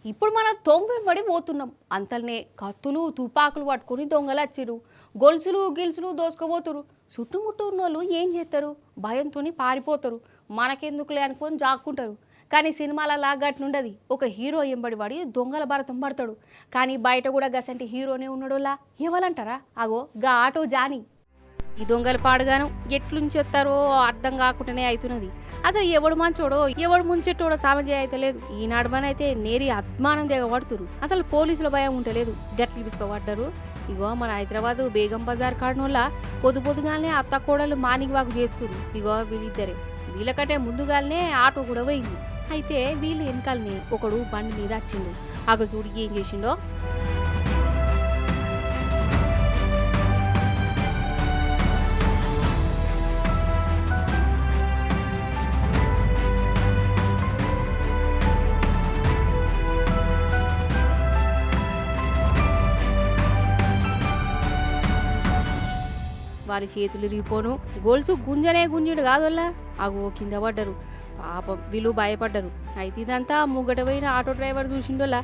ఇప్పుడు మనం తొంభెంబడి పోతున్నాం. అంతల్నే కత్తులు తుపాకులు పట్టుకొని దొంగలు వచ్చిర్రు. గొలుసులు గిల్సులు దోసుకుపోతురు. చుట్టుముట్టు ఉన్నోళ్ళు ఏం చేస్తారు? భయంతో పారిపోతారు. మనకెందుకులే అనుకొని జాక్కుంటారు. కానీ సినిమాలలా గట్లుండది. ఒక హీరో ఎంబడి పడి దొంగల భరతం పడతాడు. కానీ బయట కూడా గసంటి హీరోనే ఉన్నాడోలా ఎవరంటారా? అగో గా ఆటో జానీ. ఈ దొంగలు పాడుగాను ఎట్లుంచెత్తారో అర్థం కాకుండానే అవుతున్నది. అసలు ఎవడు మంచోడో ఎవడు ముంచెట్టోడో సామజయ అయితే లేదు. ఈనాడు మనైతే నేరి అద్మానం దిగబడుతురు. అసలు పోలీసుల భయం ఉంటలేదు. గట్లు తీసుకోబడ్డారు. ఇగో మన హైదరాబాద్ బేగం బజార్ కాడనోళ్ళ పొద్దుగానే అత్త కోడలు మార్నింగ్ వాక్ చేస్తురు. ఇగో వీళ్ళిద్దరే. వీళ్ళకంటే ముందుగానే ఆటో కూడా పోయింది. అయితే వీళ్ళు వెనకాలని ఒకడు బండి మీద వచ్చిండు. అగ చూడు ఏం చేసిండో. వారి చేతులు రిగిపోను. గొలుసు గుంజుడు కాదోళ్ళ. అగో కింద పడ్డరు. పాపం వీళ్ళు భయపడ్డరు. అయితే ఇదంతా ముగ్గట పోయిన ఆటో డ్రైవర్ చూసిండోలా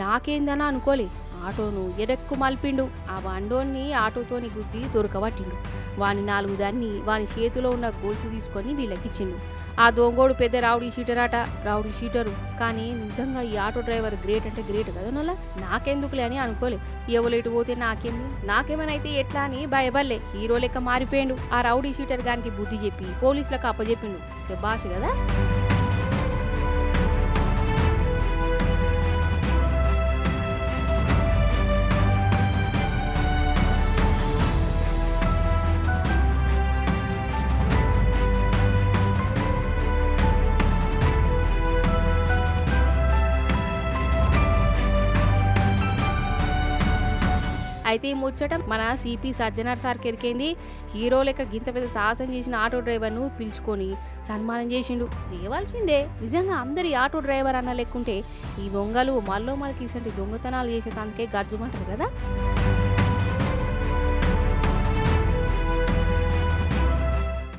నాకేందని అనుకోలే. ఆటోను ఎడక్కు మలిపిండు. ఆ బండోన్ని ఆటోతోని గుద్ది దొరకబట్టిండు. వాని 4 దాన్ని వాని చేతిలో ఉన్న గొలుసు తీసుకొని వీళ్ళకిచ్చిండు. ఆ దొంగోడు పెద్ద రౌడీ షీటర్ అట. Rowdy sheeter. కానీ నిజంగా ఈ ఆటో డ్రైవర్ గ్రేట్ అంటే గ్రేట్ కదా నోలా. నాకెందుకులే అని అనుకోలే. ఎవలేటు పోతే నాకేంది, నాకేమైనా ఎట్లా అని భయపడలే. హీరో లెక్క మారిపోయిండు. ఆ రౌడీ షీటర్ గానికి బుద్ధి చెప్పి పోలీసులకు అప్పచెప్పిండు. శభాష్ కదా. అయితే ఈ ముచ్చట మన సిపి సజ్జనార్ సార్ కెరికేంది. హీరో లెక్క గింత పెద్ద సాహసం చేసిన ఆటో డ్రైవర్ను పిలుచుకొని సన్మానం చేసిండు. చేయవలసిందే. నిజంగా అందరి ఆటో డ్రైవర్ అన్న లెక్కుంటే ఈ దొంగలు మళ్ళీ ఇసంటి దొంగతనాలు చేసేదానికే గజ్జుమంటారు కదా.